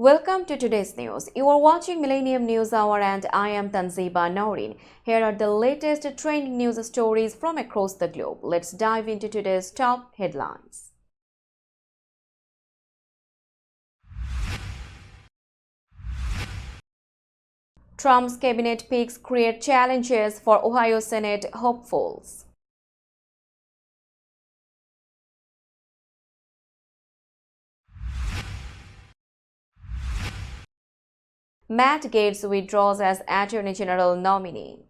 Welcome to today's news. You are watching Millennium News Hour and I am Tanziba Noreen. Here are the latest trending news stories from across the globe. Let's dive into today's top headlines. Trump's cabinet picks create challenges for Ohio Senate hopefuls. Matt Gaetz withdraws as Attorney General nominee.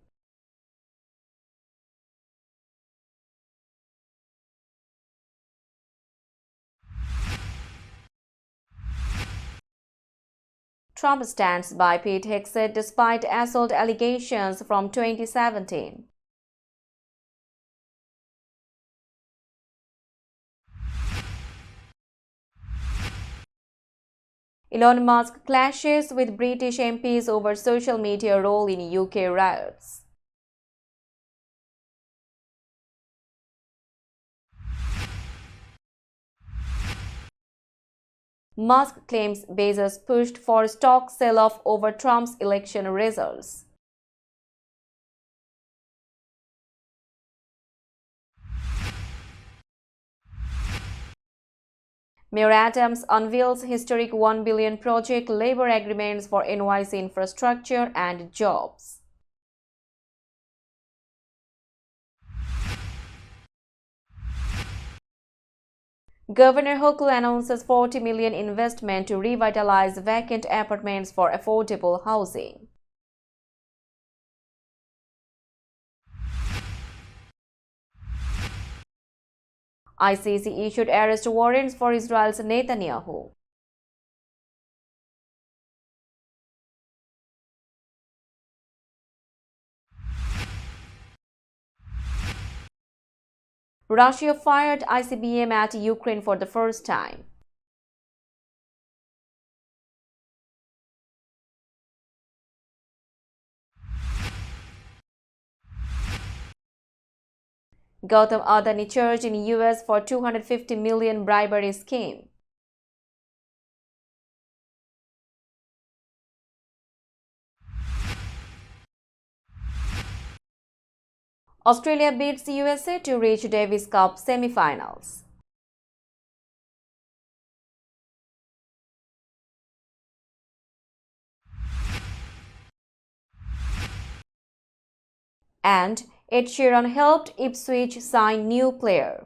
Trump stands by Pete Hegseth despite assault allegations from 2017. Elon Musk clashes with British MPs over social media role in UK riots. Musk claims Bezos pushed for stock sell-off over Trump's election results. Mayor Adams unveils historic $1 billion project labor agreements for NYC infrastructure and jobs. Governor Hochul announces $40 million investment to revitalize vacant apartments for affordable housing. ICC issued arrest warrants for Israel's Netanyahu. Russia fired ICBM at Ukraine for the first time. Gautam Adani charged in US for $250 million bribery scheme. Australia beats USA to reach Davis Cup semi-finals. And Ed Sheeran helped Ipswich sign new player.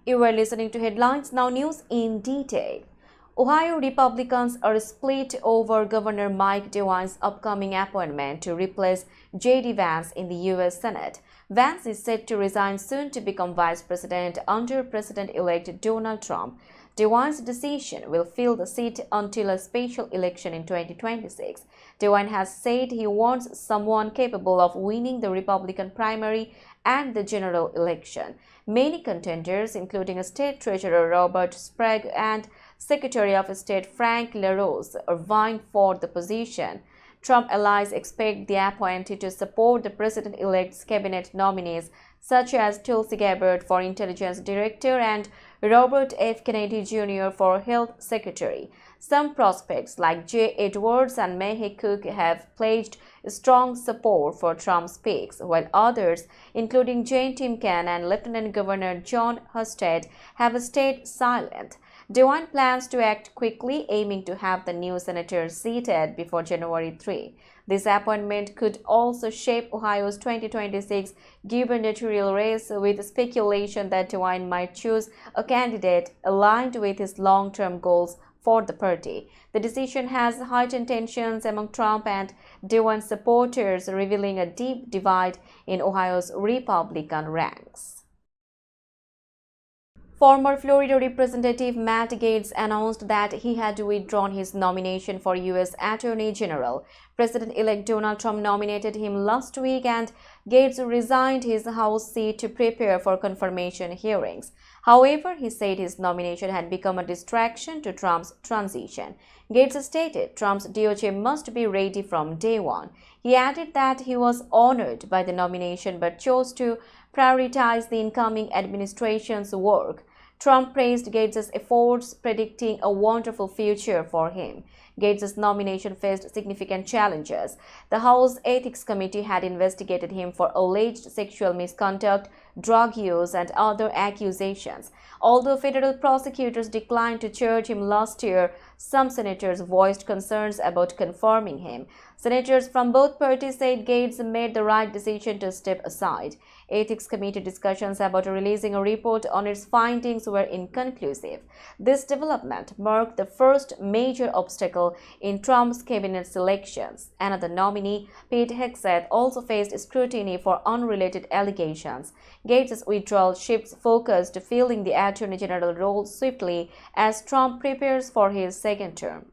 You were listening to Headlines, now news in detail. Ohio Republicans are split over Governor Mike DeWine's upcoming appointment to replace J.D. Vance in the U.S. Senate. Vance is set to resign soon to become vice president under President-elect Donald Trump. DeWine's decision will fill the seat until a special election in 2026. DeWine has said he wants someone capable of winning the Republican primary and the general election. Many contenders, including State Treasurer Robert Sprague and Secretary of State Frank LaRose, are vying for the position. Trump allies expect the appointee to support the president-elect's cabinet nominees such as Tulsi Gabbard for Intelligence Director and Robert F. Kennedy Jr. for Health Secretary. Some prospects like Jay Edwards and Mehdi Cook have pledged strong support for Trump's picks, while others, including Jane Timken and Lieutenant Governor Jon Husted, have stayed silent. DeWine plans to act quickly, aiming to have the new senator seated before January 3. This appointment could also shape Ohio's 2026 gubernatorial race, with speculation that DeWine might choose a candidate aligned with his long-term goals for the party. The decision has heightened tensions among Trump and DeWine supporters, revealing a deep divide in Ohio's Republican ranks. Former Florida Representative Matt Gaetz announced that he had withdrawn his nomination for U.S. Attorney General. President-elect Donald Trump nominated him last week, and Gaetz resigned his House seat to prepare for confirmation hearings. However, he said his nomination had become a distraction to Trump's transition. Gaetz stated Trump's DOJ must be ready from day one. He added that he was honored by the nomination but chose to prioritize the incoming administration's work. Trump praised Gates' efforts, predicting a wonderful future for him. Gates' nomination faced significant challenges. The House Ethics Committee had investigated him for alleged sexual misconduct, drug use, and other accusations. Although federal prosecutors declined to charge him last year, some senators voiced concerns about confirming him. Senators from both parties said Gates made the right decision to step aside. Ethics Committee discussions about releasing a report on its findings were inconclusive. This development marked the first major obstacle in Trump's cabinet selections. Another nominee, Pete Hegseth, also faced scrutiny for unrelated allegations. Gates' withdrawal shifts focus to filling the Attorney General role swiftly as Trump prepares for his second term.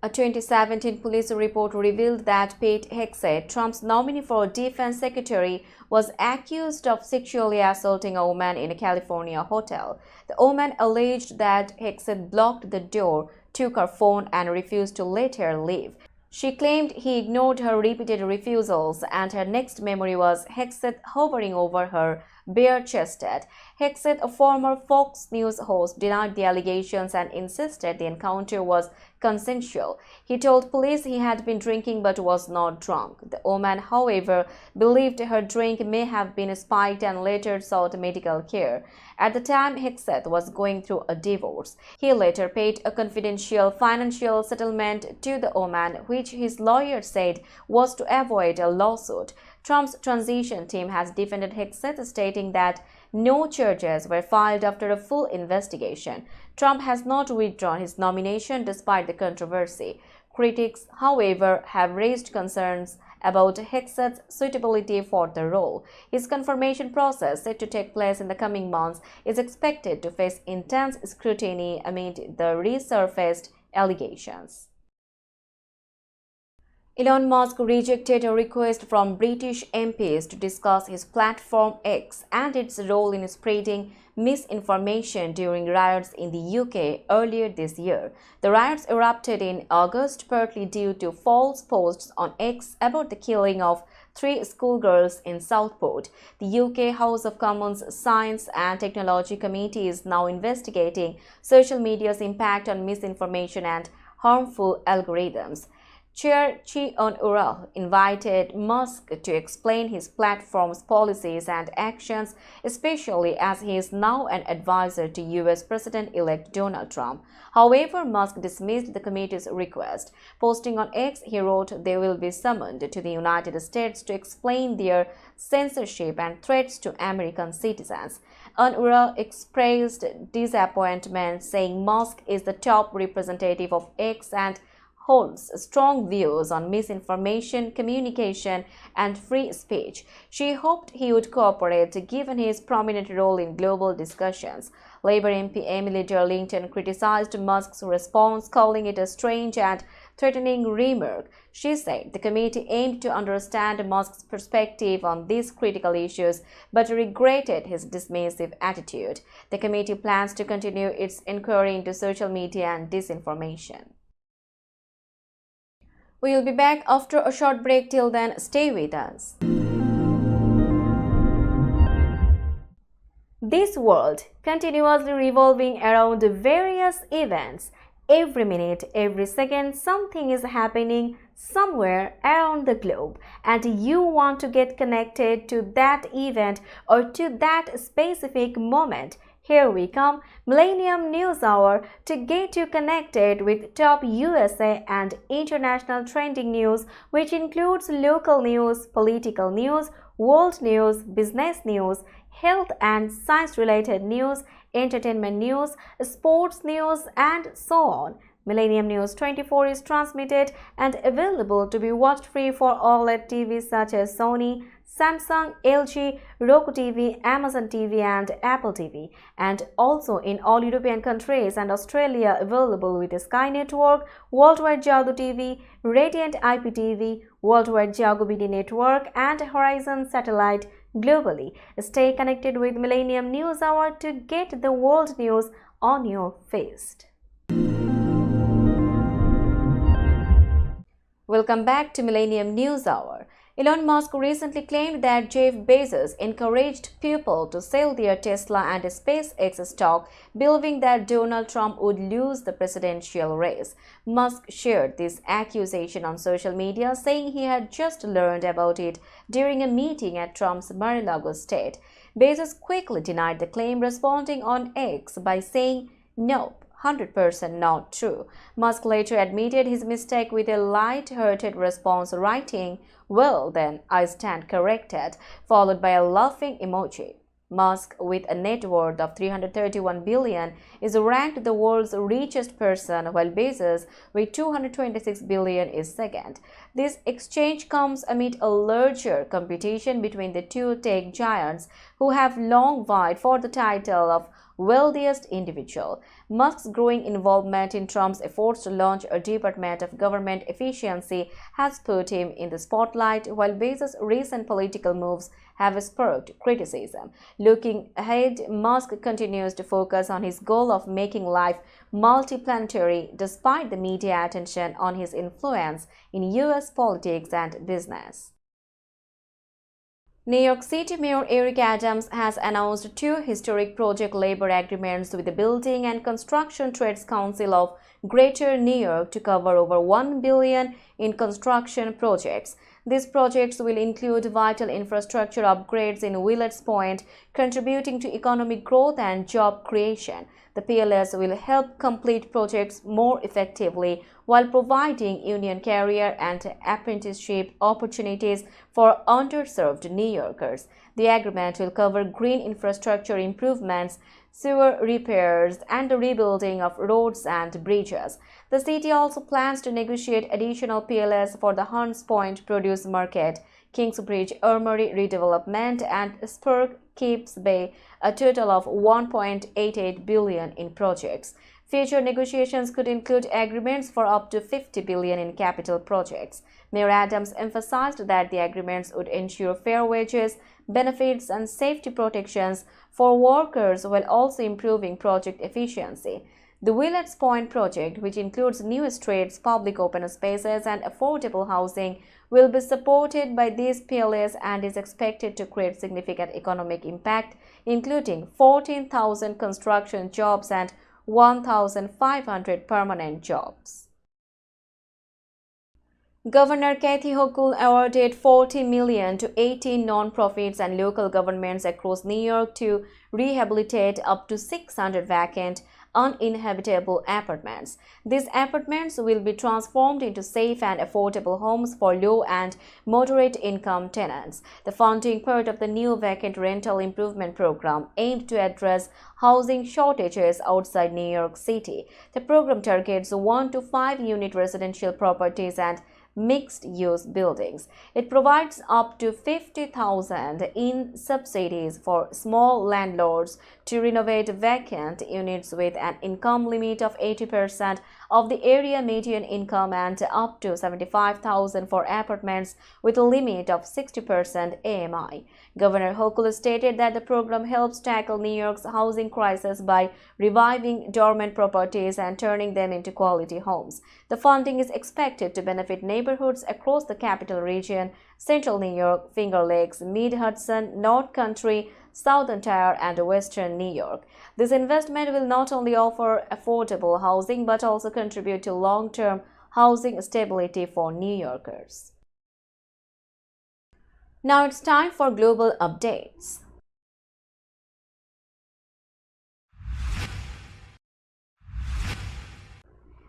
A 2017 police report revealed that Pete Hegseth, Trump's nominee for Defense Secretary, was accused of sexually assaulting a woman in a California hotel. The woman alleged that Hegseth blocked the door, took her phone, and refused to let her leave. She claimed he ignored her repeated refusals, and her next memory was Hegseth hovering over her, bare-chested. Hegseth, a former Fox News host, denied the allegations and insisted the encounter was consensual. He told police he had been drinking but was not drunk. The woman, however, believed her drink may have been spiked and later sought medical care. At the time, Hegseth was going through a divorce. He later paid a confidential financial settlement to the woman, which his lawyer said was to avoid a lawsuit. Trump's transition team has defended Hegseth, stating that no charges were filed after a full investigation. Trump has not withdrawn his nomination despite the controversy. Critics, however, have raised concerns about Hegseth's suitability for the role. His confirmation process, set to take place in the coming months, is expected to face intense scrutiny amid the resurfaced allegations. Elon Musk rejected a request from British MPs to discuss his platform X and its role in spreading misinformation during riots in the UK earlier this year. The riots erupted in August, partly due to false posts on X about the killing of 3 schoolgirls in Southport. The UK House of Commons Science and Technology Committee is now investigating social media's impact on misinformation and harmful algorithms. Chair Chi-On-Ura invited Musk to explain his platform's policies and actions, especially as he is now an advisor to US President-elect Donald Trump. However, Musk dismissed the committee's request. Posting on X, he wrote they will be summoned to the United States to explain their censorship and threats to American citizens. On-Ura expressed disappointment, saying Musk is the top representative of X and holds strong views on misinformation, communication, and free speech. She hoped he would cooperate given his prominent role in global discussions. Labour MP Emily Darlington criticized Musk's response, calling it a strange and threatening remark. She said the committee aimed to understand Musk's perspective on these critical issues but regretted his dismissive attitude. The committee plans to continue its inquiry into social media and disinformation. We will be back after a short break. Till then, stay with us. This world continuously revolving around various events. Every minute, every second, something is happening somewhere around the globe, and you want to get connected to that event or to that specific moment. Here we come, Millennium News Hour, to get you connected with top USA and international trending news, which includes local news, political news, world news, business news, health and science-related news, entertainment news, sports news, and so on. Millennium News 24 is transmitted and available to be watched free for OLED TVs such as Sony, Samsung, LG, Roku TV, Amazon TV, and Apple TV, and also in all European countries and Australia available with Sky Network, Worldwide Jago TV, Radiant IPTV, Worldwide Jago BD Network, and Horizon Satellite globally. Stay connected with Millennium News Hour to get the world news on your feed. Welcome back to Millennium News Hour. Elon Musk recently claimed that Jeff Bezos encouraged people to sell their Tesla and SpaceX stock, believing that Donald Trump would lose the presidential race. Musk shared this accusation on social media, saying he had just learned about it during a meeting at Trump's Mar-a-Lago estate. Bezos quickly denied the claim, responding on X by saying, "Nope. 100% not true." Musk later admitted his mistake with a light-hearted response, writing, "Well then, I stand corrected," followed by a laughing emoji. Musk, with a net worth of $331 billion, is ranked the world's richest person, while Bezos, with $226 billion, is second. This exchange comes amid a larger competition between the two tech giants, who have long vied for the title of wealthiest individual. Musk's growing involvement in Trump's efforts to launch a Department of Government Efficiency has put him in the spotlight, while Bezos' recent political moves have sparked criticism. Looking ahead, Musk continues to focus on his goal of making life multiplanetary despite the media attention on his influence in US politics and business. New York City Mayor Eric Adams has announced two historic project labor agreements with the Building and Construction Trades Council of Greater New York to cover over $1 billion in construction projects. These projects will include vital infrastructure upgrades in Willets Point, contributing to economic growth and job creation. The PLS will help complete projects more effectively while providing union career and apprenticeship opportunities for underserved New Yorkers. The agreement will cover green infrastructure improvements, sewer repairs, and the rebuilding of roads and bridges. The city also plans to negotiate additional PLS for the Hunts Point Produce Market, Kingsbridge Armory redevelopment, and Spur Keeps Bay, a total of $1.88 billion in projects. Future negotiations could include agreements for up to $50 billion in capital projects. Mayor Adams emphasized that the agreements would ensure fair wages, benefits, and safety protections for workers while also improving project efficiency. The Willets Point project, which includes new streets, public open spaces, and affordable housing, will be supported by these PLAs and is expected to create significant economic impact, including 14,000 construction jobs and 1,500 permanent jobs. Governor Kathy Hochul awarded $40 million to 18 nonprofits and local governments across New York to rehabilitate up to 600 vacant, uninhabitable apartments. These apartments will be transformed into safe and affordable homes for low and moderate income tenants. The funding part of the new vacant rental improvement program aimed to address housing shortages outside New York City. The program targets 1 to 5 unit residential properties and mixed-use buildings. It provides up to $50,000 in subsidies for small landlords to renovate vacant units with an income limit of 80% of the area median income and up to $75,000 for apartments with a limit of 60% AMI. Governor Hochul stated that the program helps tackle New York's housing crisis by reviving dormant properties and turning them into quality homes. The funding is expected to benefit neighborhoods across the capital region, Central New York, Finger Lakes, Mid-Hudson, North Country, Southern Tier, and Western New York. This investment will not only offer affordable housing but also contribute to long-term housing stability for New Yorkers. Now it's time for global updates.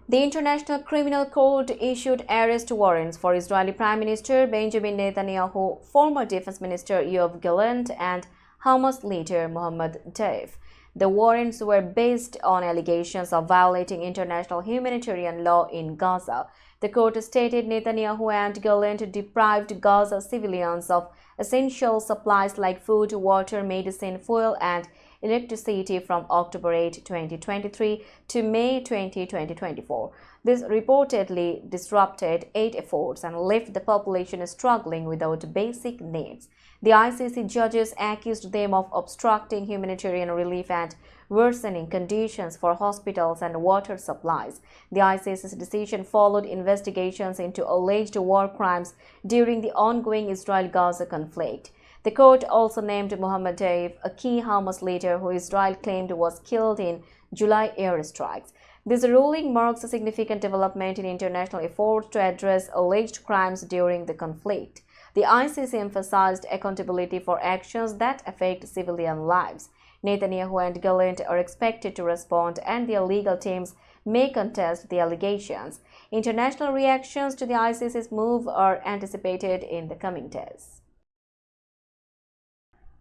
The International Criminal Court issued arrest warrants for Israeli Prime Minister Benjamin Netanyahu, former Defense Minister Yoav Gallant, and Hamas leader Mohammad Deif. The warrants were based on allegations of violating international humanitarian law in Gaza. The court stated Netanyahu and Gallant deprived Gaza civilians of essential supplies like food, water, medicine, fuel, and electricity from October 8, 2023 to May 20, 2024. This reportedly disrupted aid efforts and left the population struggling without basic needs. The ICC judges accused them of obstructing humanitarian relief and worsening conditions for hospitals and water supplies. The ICC's decision followed investigations into alleged war crimes during the ongoing Israel-Gaza conflict. The court also named Mohammed Deif, a key Hamas leader who Israel claimed was killed in July airstrikes. This ruling marks a significant development in international efforts to address alleged crimes during the conflict. The ICC emphasized accountability for actions that affect civilian lives. Netanyahu and Gallant are expected to respond, and their legal teams may contest the allegations. International reactions to the ICC's move are anticipated in the coming days.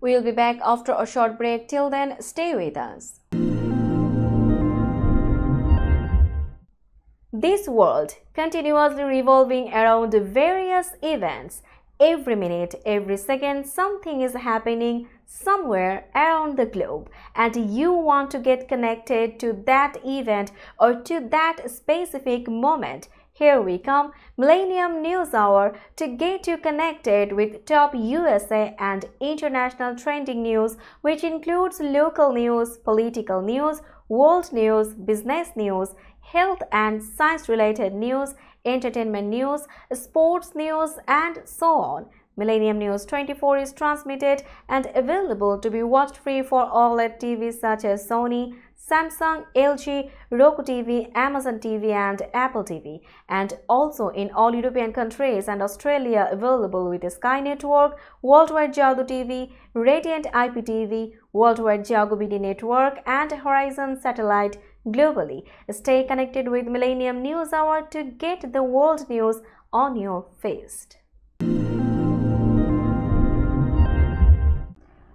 We'll be back after a short break. Till then, stay with us. This world continuously revolving around various events. Every minute, every second, something is happening somewhere around the globe, and you want to get connected to that event or to that specific moment. Here we come, Millennium News Hour, to get you connected with top USA and international trending news, which includes local news, political news, world news, business news, health and science-related news, entertainment news, sports news, and so on. Millennium News 24 is transmitted and available to be watched free for OLED TVs such as Sony, Samsung, LG, Roku TV, Amazon TV, and Apple TV, and also in all European countries and Australia available with Sky Network, Worldwide Jago TV, Radiant IPTV, Worldwide Jago BD Network, and Horizon Satellite globally. Stay connected with Millennium News Hour to get the world news on your feed.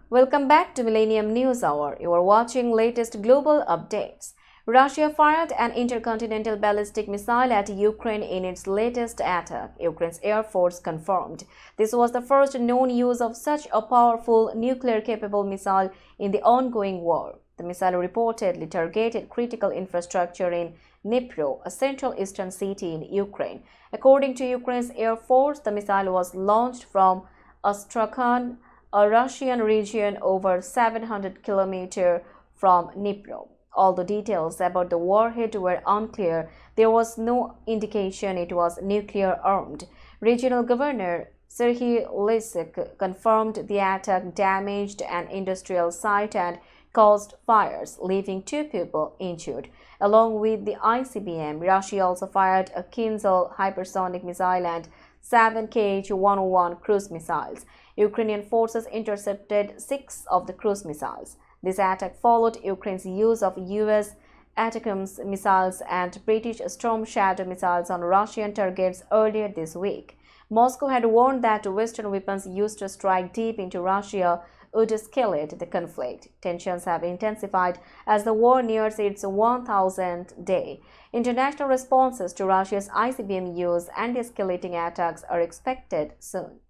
Welcome back to Millennium News Hour. You are watching latest global updates. Russia fired an intercontinental ballistic missile at Ukraine in its latest attack, Ukraine's Air Force confirmed. This was the first known use of such a powerful nuclear-capable missile in the ongoing war. The missile reportedly targeted critical infrastructure in Dnipro, a central eastern city in Ukraine. According to Ukraine's Air Force, the missile was launched from Astrakhan, a Russian region over 700 kilometers from Dnipro. Although details about the warhead were unclear, there was no indication it was nuclear-armed. Regional Governor Serhiy Lysyk confirmed the attack damaged an industrial site and caused fires, leaving 2 people injured. Along with the ICBM, Russia also fired a Kinzhal hypersonic missile and 7 Kh-101 cruise missiles. Ukrainian forces intercepted 6 of the cruise missiles. This attack followed Ukraine's use of US ATACMS missiles and British Storm Shadow missiles on Russian targets earlier this week. Moscow had warned that Western weapons used to strike deep into Russia would escalate the conflict. Tensions have intensified as the war nears its 1,000th day. International responses to Russia's ICBM use and escalating attacks are expected soon.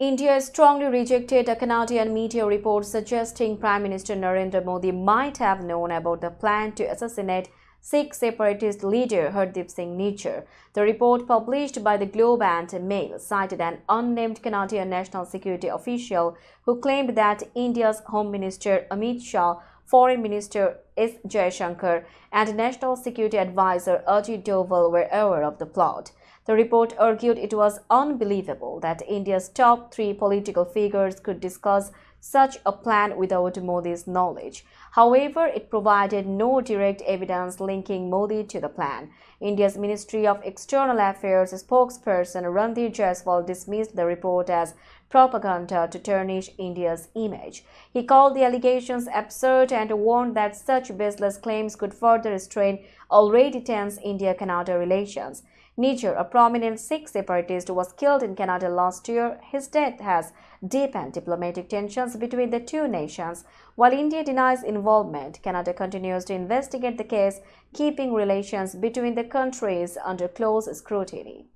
India strongly rejected a Canadian media report suggesting Prime Minister Narendra Modi might have known about the plan to assassinate Sikh separatist leader Hardeep Singh Nijjar. The report, published by the Globe and Mail, cited an unnamed Canadian national security official who claimed that India's Home Minister Amit Shah, Foreign Minister S. Jaishankar, and National Security Advisor Ajit Doval were aware of the plot. The report argued it was unbelievable that India's top 3 political figures could discuss such a plan without Modi's knowledge. However, it provided no direct evidence linking Modi to the plan. India's Ministry of External Affairs spokesperson Ranveer Jaiswal dismissed the report as propaganda to tarnish India's image. He called the allegations absurd and warned that such baseless claims could further strain already tense India-Canada relations. Nijjar, a prominent Sikh separatist, was killed in Canada last year. His death has deepened diplomatic tensions between the 2 nations. While India denies involvement, Canada continues to investigate the case, keeping relations between the countries under close scrutiny.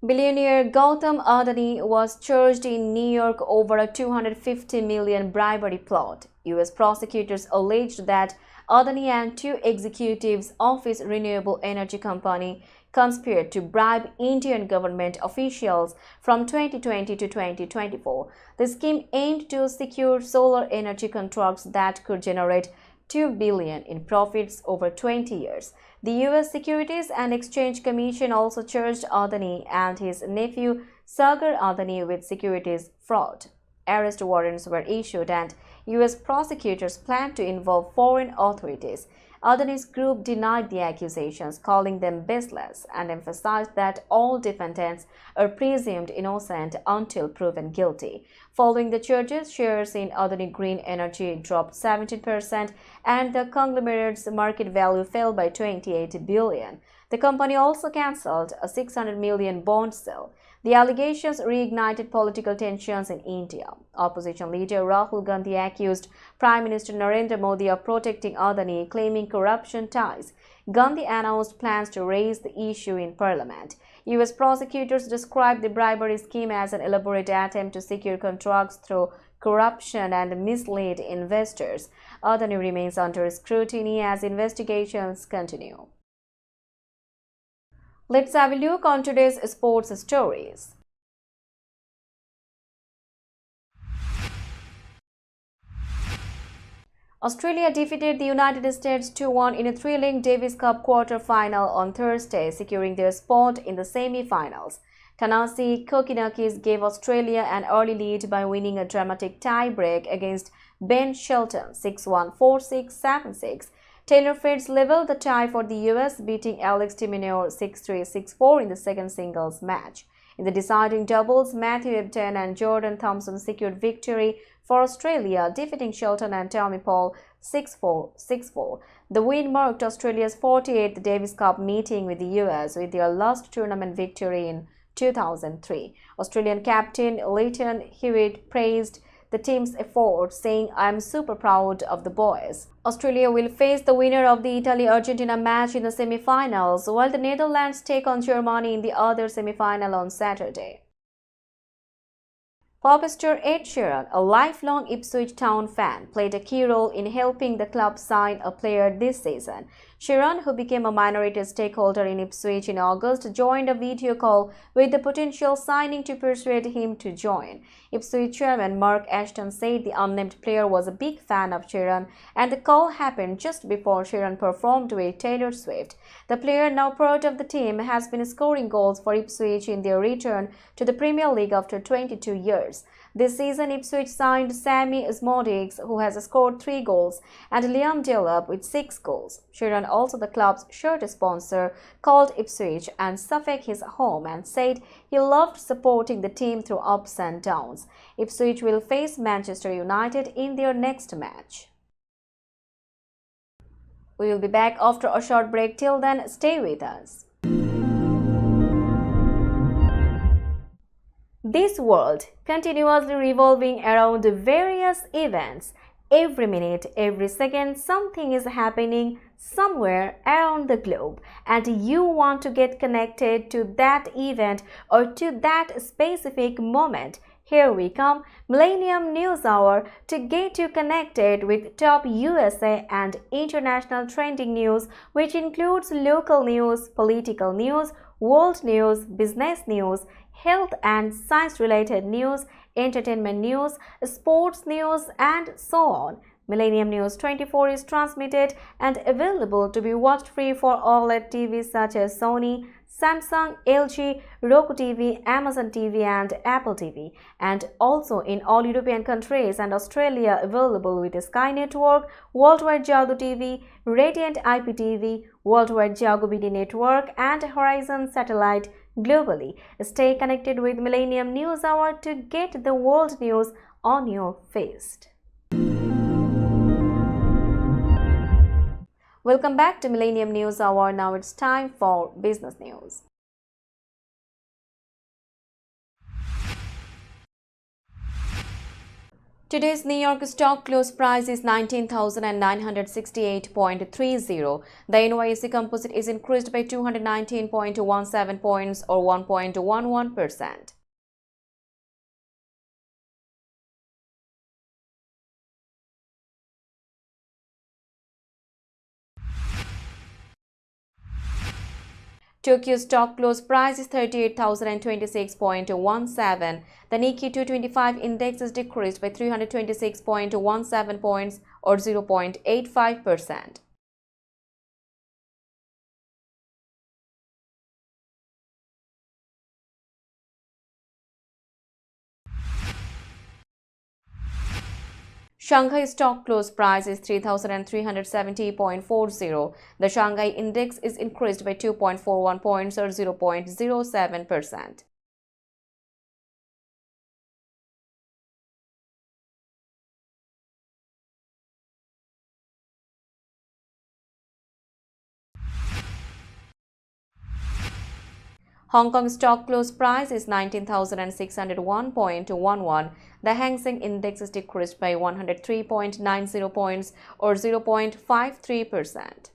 Billionaire Gautam Adani was charged in New York over a $250 million bribery plot. U.S. prosecutors alleged that Adani and two executives of his renewable energy company conspired to bribe Indian government officials from 2020 to 2024. The scheme aimed to secure solar energy contracts that could generate $2 billion in profits over 20 years. The U.S. Securities and Exchange Commission also charged Adani and his nephew Sagar Adani with securities fraud. Arrest warrants were issued and U.S. prosecutors plan to involve foreign authorities. Adani's group denied the accusations, calling them baseless, and emphasized that all defendants are presumed innocent until proven guilty. Following the charges, shares in Adani Green Energy dropped 17% and the conglomerate's market value fell by $28 billion. The company also cancelled a $600 million bond sale. The allegations reignited political tensions in India. Opposition leader Rahul Gandhi accused Prime Minister Narendra Modi of protecting Adani, claiming corruption ties. Gandhi announced plans to raise the issue in Parliament. U.S. prosecutors described the bribery scheme as an elaborate attempt to secure contracts through corruption and mislead investors. Adani remains under scrutiny as investigations continue. Let's have a look on today's sports stories. Australia defeated the United States 2-1 in a thrilling Davis Cup quarter-final on Thursday, securing their spot in the semi-finals. Ta-Nehisi Kokonakis gave Australia an early lead by winning a dramatic tie-break against Ben Shelton 6-1, 4-6, 7-6. Taylor Fritz leveled the tie for the US, beating Alex de Minaur 6-3, 6-4 in the second singles match. In the deciding doubles, Matthew Ebden and Jordan Thompson secured victory for Australia, defeating Shelton and Tommy Paul 6-4, 6-4. The win marked Australia's 48th Davis Cup meeting with the US, with their last tournament victory in 2003. Australian captain Leighton Hewitt praised the team's effort, saying, "I am super proud of the boys." Australia will face the winner of the Italy-Argentina match in the semi-finals, while the Netherlands take on Germany in the other semi-final on Saturday. Pop star Ed Sheeran, a lifelong Ipswich Town fan, played a key role in helping the club sign a player this season. Sheeran, who became a minority stakeholder in Ipswich in August, joined a video call with the potential signing to persuade him to join. Ipswich chairman Mark Ashton said the unnamed player was a big fan of Sheeran, and the call happened just before Sheeran performed with Taylor Swift. The player, now part of the team, has been scoring goals for Ipswich in their return to the Premier League after 22 years. This season, Ipswich signed Sammy Szmodics, who has scored 3 goals, and Liam Delap with 6 goals. Sheeran, also the club's shirt sponsor, called Ipswich and Suffolk his home and said he loved supporting the team through ups and downs. Ipswich will face Manchester United in their next match. We will be back after a short break. Till then, stay with us. This world continuously revolving around various events. Every minute, every second, something is happening somewhere around the globe, and you want to get connected to that event or to that specific moment. Here we come, Millennium News Hour, to get you connected with top USA and international trending news, which includes local news, political news, world news, business news, health and science-related news, entertainment news, sports news, and so on. Millennium News 24 is transmitted and available to be watched free for OLED TVs such as Sony, Samsung, LG, Roku TV, Amazon TV, and Apple TV, and also in all European countries and Australia available with Sky Network, Worldwide Jago TV, Radiant IPTV, Worldwide Jago BD Network, and Horizon Satellite globally. Stay connected with Millennium News Hour to get the world news on your feed. Welcome back to Millennium News Hour. Now it's time for business news. Today's New York stock close price is 19,968.30. The NYSE Composite is increased by 219.17 points or 1.11%. Tokyo stock close price is 38,026.17. The Nikkei 225 index is decreased by 326.17 points or 0.85%. Shanghai stock close price is 3,370.40. The Shanghai index is increased by 2.41 points or 0.07%. Hong Kong stock close price is 19,601.11. The Hang Seng index is decreased by 103.90 points or 0.53%.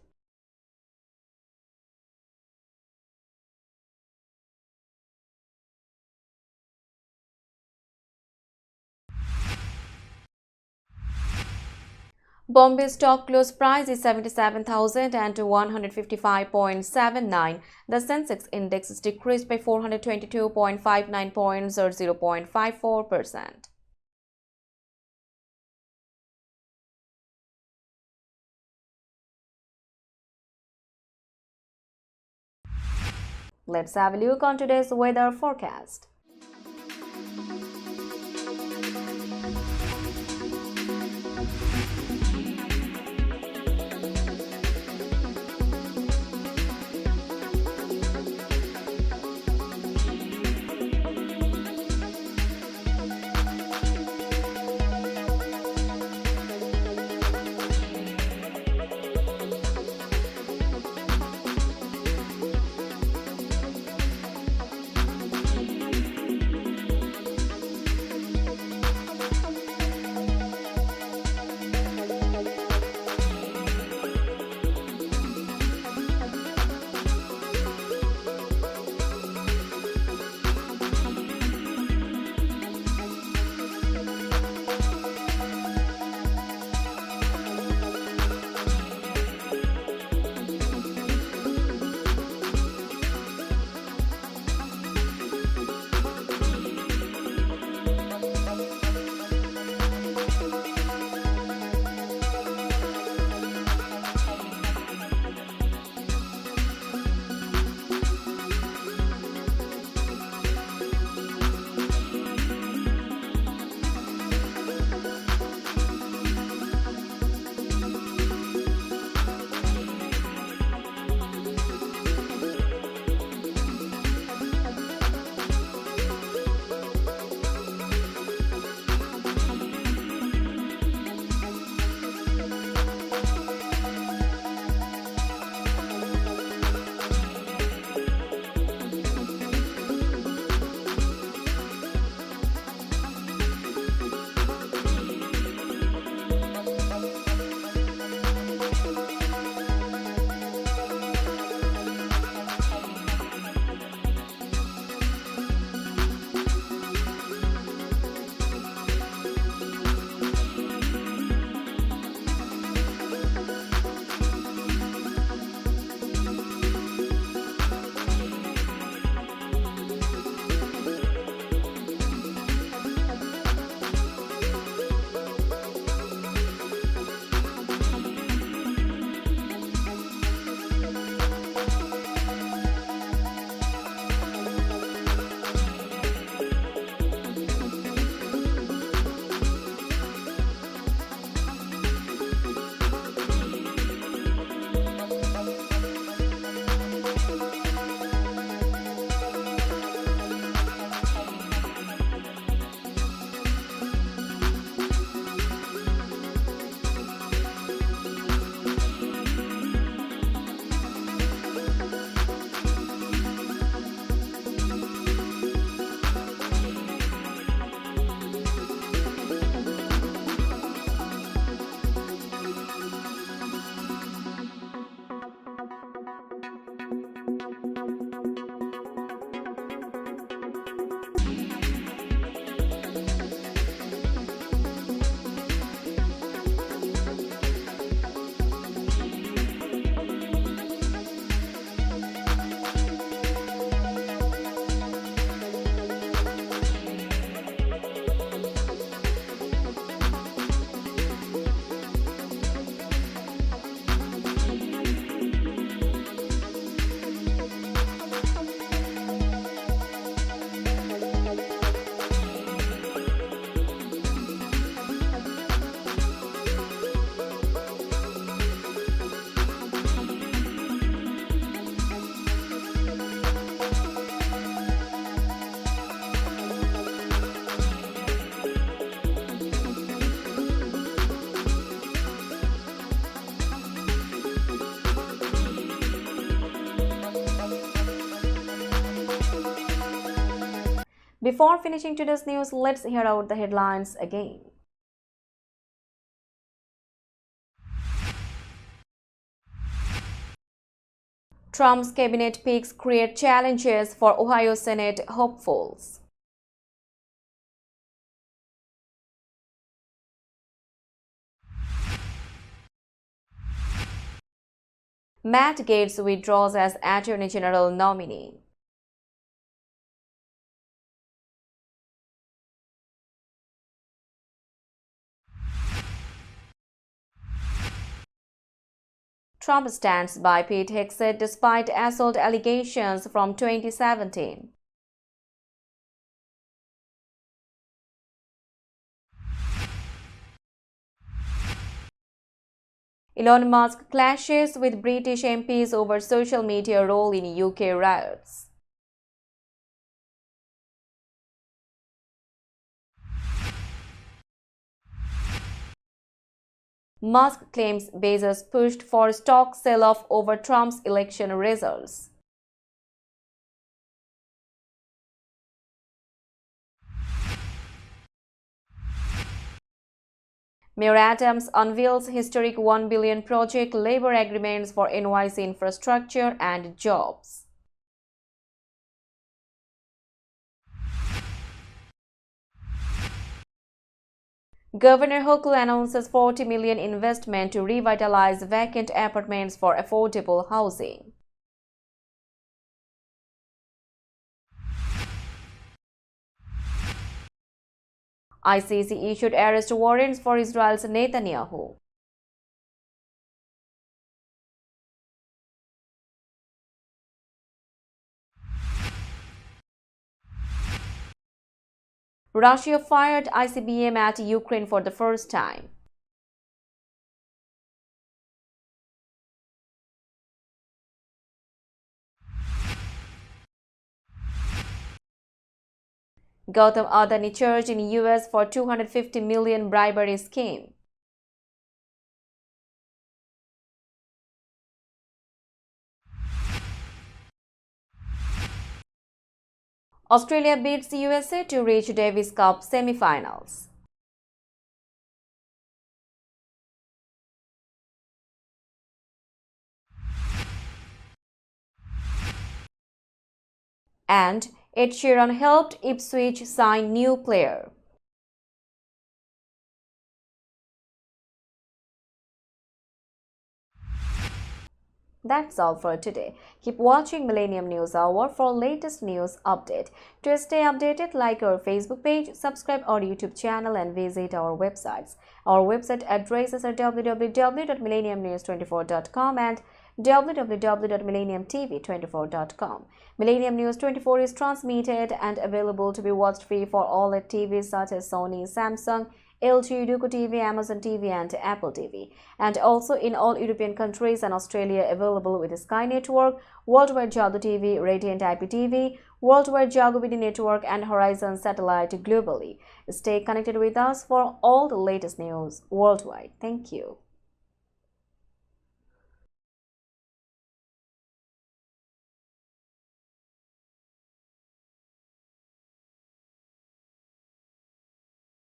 Bombay stock close price is 77,155.79. The Sensex index is decreased by 422.59 points or 0.54%. Let's have a look on today's weather forecast. Before finishing today's news, let's hear out the headlines again. Trump's cabinet picks create challenges for Ohio Senate hopefuls. Matt Gaetz withdraws as Attorney General nominee. Trump stands by Pete Hegseth despite assault allegations from 2017. Elon Musk clashes with British MPs over social media role in UK riots. Musk claims Bezos pushed for stock sell-off over Trump's election results. Mayor Adams unveils historic $1 billion project labor agreements for NYC infrastructure and jobs. Governor Hochul announces $40 million investment to revitalize vacant apartments for affordable housing. ICC issued arrest warrants for Israel's Netanyahu. Russia fired ICBM at Ukraine for the first time. Gautam Adani charged in US for $250 million bribery scheme. Australia beats USA to reach Davis Cup semi-finals. And Ed Sheeran helped Ipswich sign new player. That's all for today. Keep watching Millennium News Hour for latest news update. To stay updated, like our Facebook page, subscribe our YouTube channel and visit our websites. Our website addresses are www.millenniumnews24.com and www.millenniumtv24.com. Millennium News 24 is transmitted and available to be watched free for all TVs such as Sony, Samsung, LG, Roku TV, Amazon TV and Apple TV, and also in all European countries and Australia available with Sky Network, Worldwide Jago TV, Radiant IPTV, Worldwide Jago BD Network and Horizon Satellite globally. Stay connected with us for all the latest news worldwide. Thank you.